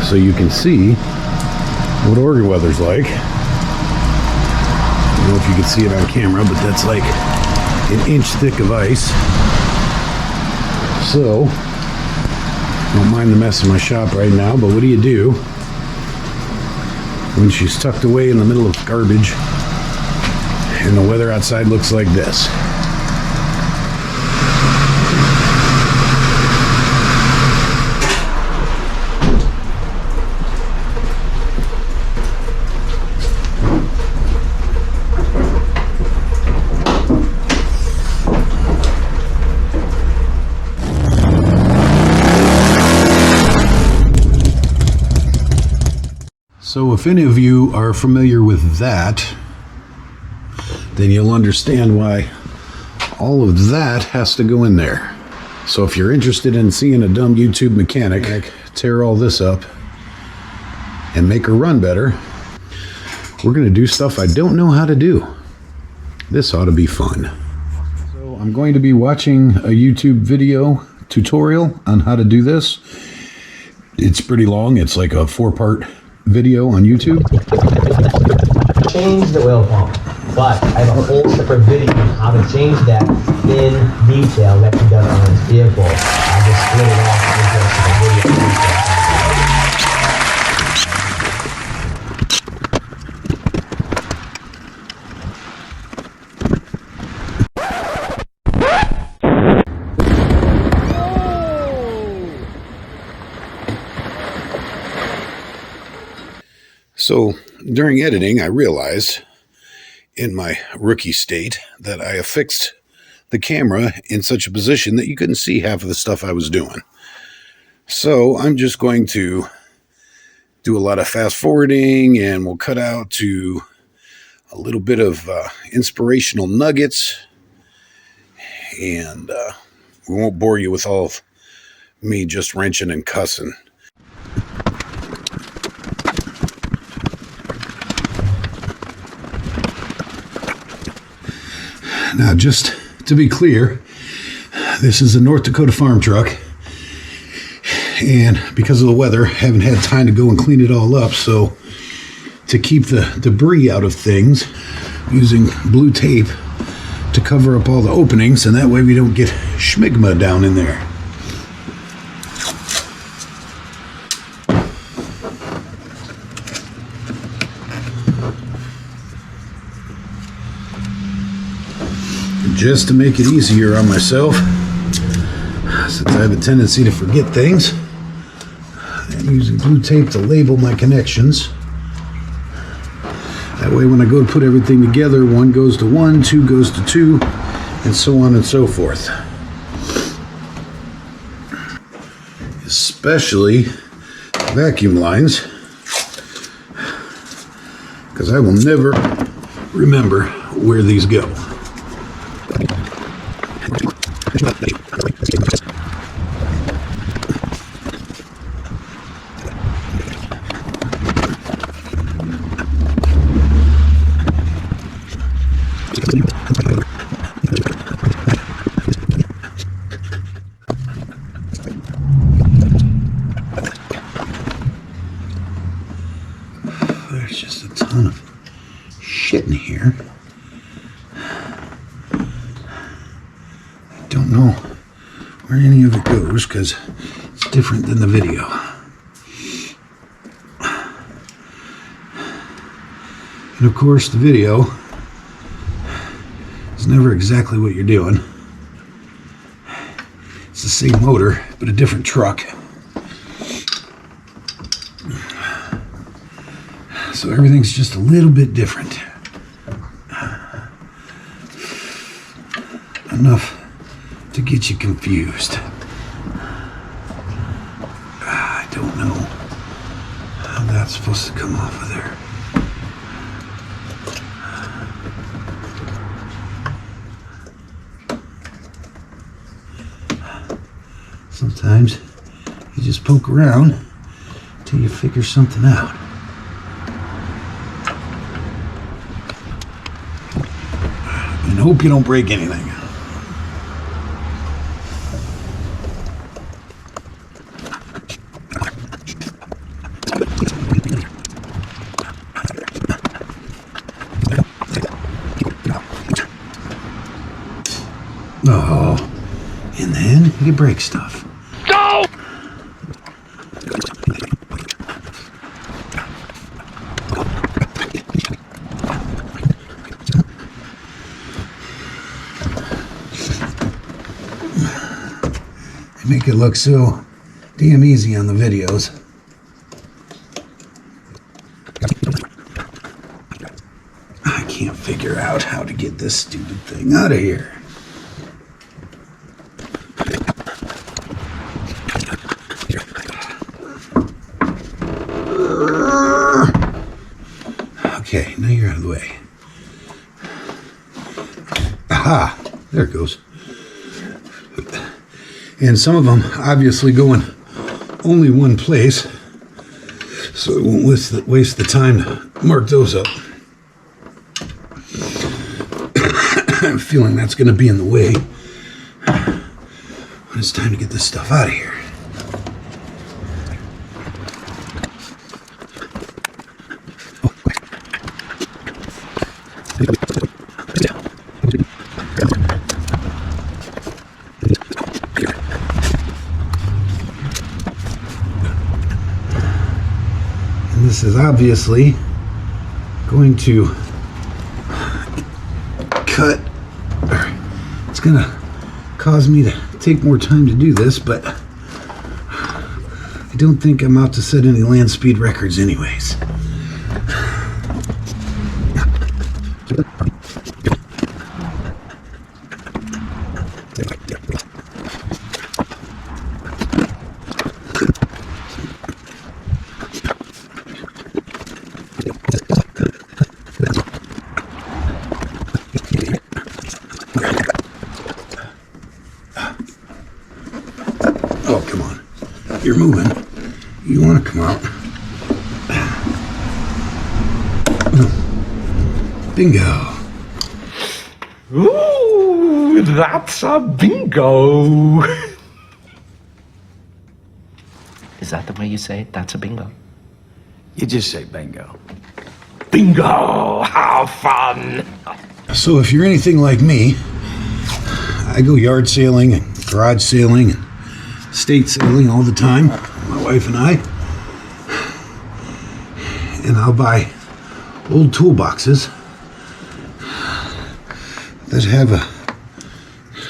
so you can see what Oregon weather's like. I don't know if you can see it on camera, but that's like an inch thick of ice. So, don't mind the mess in my shop right now, but what do you do when she's tucked away in the middle of garbage and the weather outside looks like this? So if any of you are familiar with that, then you'll understand why all of that has to go in there. So if you're interested in seeing a dumb YouTube mechanic tear all this up and make her run better, we're going to do stuff I don't know how to do. This ought to be fun. So I'm going to be watching a YouTube video tutorial on how to do this. It's pretty long. It's like a 4-part video on YouTube. Change the oil pump, but I have a whole separate video on how to change that in detail that can be done on this vehicle. I just split it off into a separate video. So during editing, I realized in my rookie state that I affixed the camera in such a position that you couldn't see half of the stuff I was doing. So I'm just going to do a lot of fast forwarding, and we'll cut out to a little bit of inspirational nuggets, and we won't bore you with all of me just wrenching and cussing. Now, just to be clear, this is a North Dakota farm truck, and because of the weather, I haven't had time to go and clean it all up. So to keep the debris out of things, I'm using blue tape to cover up all the openings, and that way we don't get schmigma down in there. Just to make it easier on myself, since I have a tendency to forget things, I'm using blue tape to label my connections. That way when I go to put everything together, 1 goes to 1, 2 goes to 2, and so on and so forth. Especially vacuum lines, because I will never remember where these go. There's just a ton of shit in here. I don't know where any of it goes because it's different than the video. And of course, the video is never exactly what you're doing. It's the same motor, but a different truck. So everything's just a little bit different. Enough to get you confused. I don't know how that's supposed to come off of there. Sometimes you just poke around until you figure something out. And hope you don't break anything. man. You can break stuff. Go! They make it look so damn easy on the videos. I can't figure out how to get this stupid thing out of here. Okay, now you're out of the way. Aha! There it goes. And some of them obviously go in only one place, so it won't waste the time to mark those up. I'm feeling that's going to be in the way when it's time to get this stuff out of here. And this is obviously going to cut, it's going to cause me to take more time to do this, but I don't think I'm out to set any land speed records anyways. Oh, come on. You're moving. You want to come out. Bingo. Ooh, that's a bingo. Is that the way you say it? That's a bingo. You just say bingo. Bingo! How fun! So if you're anything like me, I go yard sailing and garage sailing and estate sailing all the time, my wife and I. And I'll buy old toolboxes that have a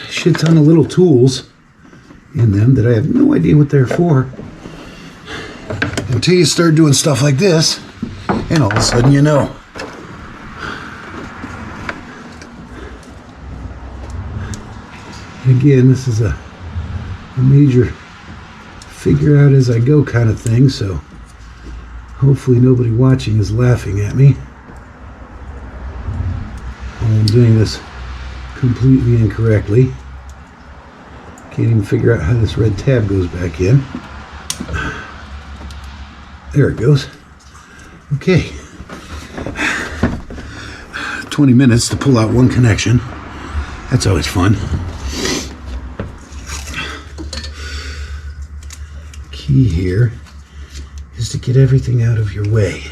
shit ton of little tools in them that I have no idea what they're for. Until you start doing stuff like this, and all of a sudden you know. And again, this is a major figure out as I go kind of thing, so hopefully nobody watching is laughing at me. I'm doing this completely incorrectly. Can't even figure out how this red tab goes back in. There it goes. Okay. 20 minutes to pull out one connection. That's always fun. Key here is to get everything out of your way.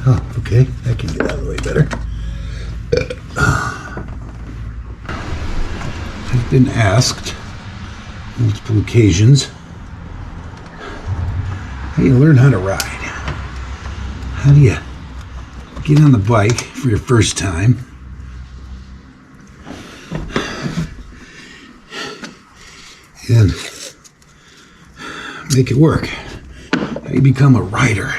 Oh, okay. I can get out of the way better. I've been asked multiple occasions how do you learn how to ride? How do you get on the bike for your first time and make it work? How do you become a rider?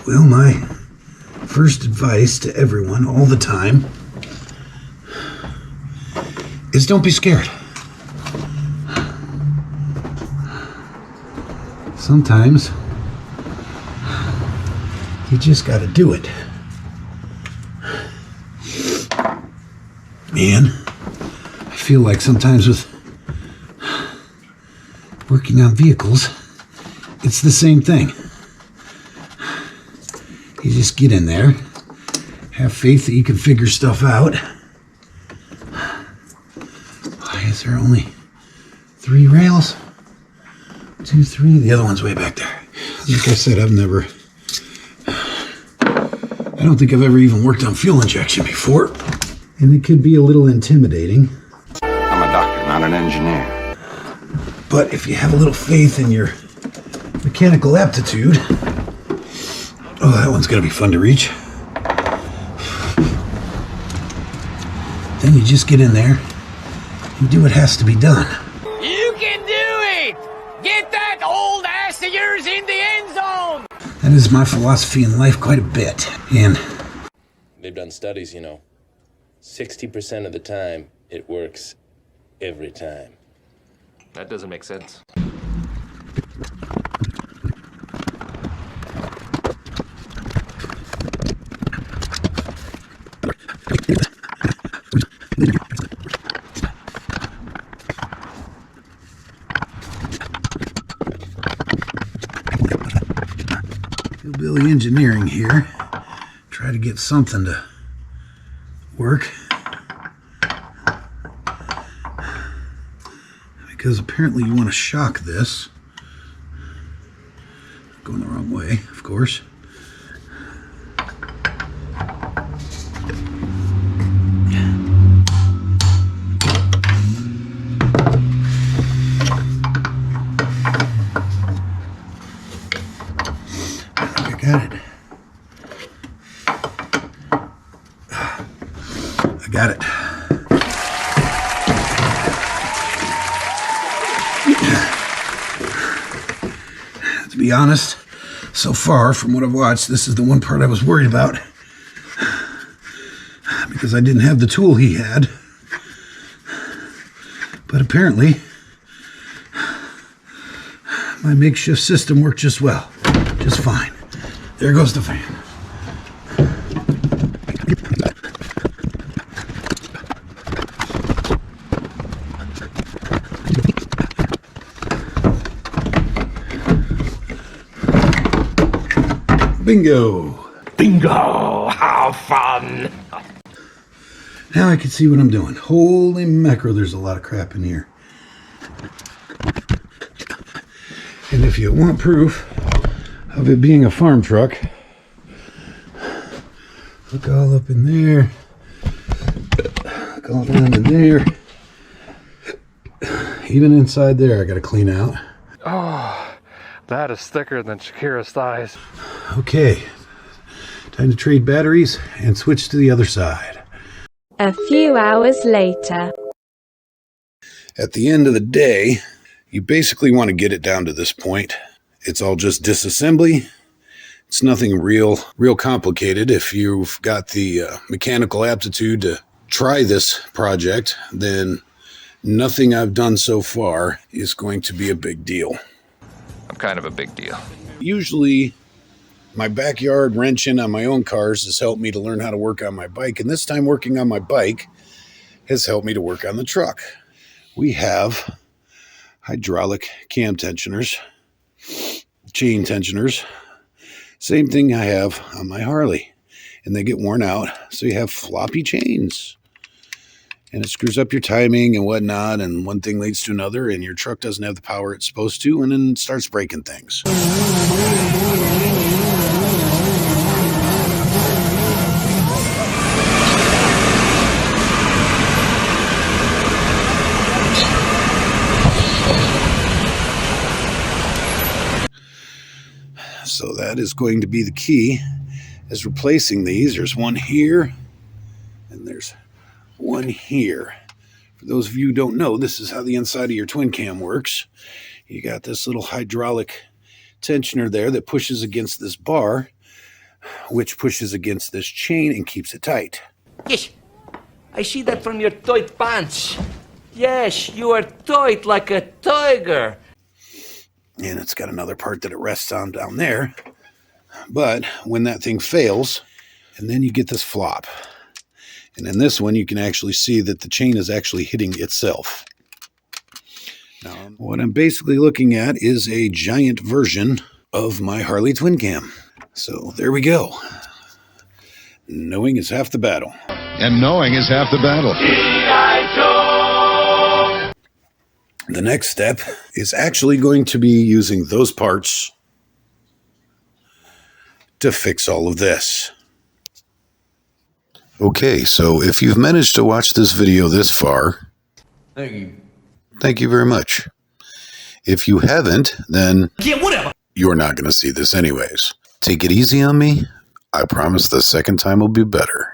Well, my first advice to everyone all the time is don't be scared. Sometimes you just gotta do it. Man, I feel like sometimes with working on vehicles, it's the same thing. You just get in there, have faith that you can figure stuff out, is there only 3 rails? 2, 3. The other one's way back there. Like I said, I don't think I've ever even worked on fuel injection before. And it could be a little intimidating. I'm a doctor, not an engineer. But if you have a little faith in your mechanical aptitude, oh, that one's gonna be fun to reach. Then you just get in there and do what has to be done. You can do it! Get that old ass of yours in the end zone! That is my philosophy in life quite a bit. And they've done studies, 60% of the time, it works every time. That doesn't make sense. hillbilly engineering here. Try to get something to work. Because apparently you want to shock this. Going the wrong way, of course. I got it. I got it. To be honest, so far from what I've watched, this is the one part I was worried about. Because I didn't have the tool he had. But apparently, my makeshift system worked just well. Just fine. There goes the fan. Bingo! Bingo! How fun! Now I can see what I'm doing. Holy mackerel, there's a lot of crap in here. And if you want proof of it being a farm truck, look all up in there. Look all down in there. Even inside there I gotta clean out. Oh, that is thicker than Shakira's thighs. Okay, time to trade batteries and switch to the other side. A few hours later. At the end of the day, you basically want to get it down to this point. It's all just disassembly. It's nothing real complicated. If you've got the mechanical aptitude to try this project, then nothing I've done so far is going to be a big deal. I'm kind of a big deal. Usually, my backyard wrenching on my own cars has helped me to learn how to work on my bike, and this time working on my bike has helped me to work on the truck. We have hydraulic cam tensioners, chain tensioners, same thing I have on my Harley, and they get worn out, so you have floppy chains. And it screws up your timing and whatnot, and one thing leads to another, and your truck doesn't have the power it's supposed to, and then it starts breaking things. So that is going to be the key, is replacing these. There's one here, and there's one here. For those of you who don't know, this is how the inside of your twin cam works. You got this little hydraulic tensioner there that pushes against this bar, which pushes against this chain and keeps it tight. Yes, I see that from your tight pants. Yes, you are tight like a tiger. And it's got another part that it rests on down there. But when that thing fails, and then you get this flop. And in this one, you can actually see that the chain is actually hitting itself. Now, what I'm basically looking at is a giant version of my Harley twin cam. So there we go. Knowing is half the battle. And knowing is half the battle. The next step is actually going to be using those parts to fix all of this. Okay, so if you've managed to watch this video this far, thank you very much. If you haven't, then you're not going to see this anyways. Take it easy on me. I promise the second time will be better.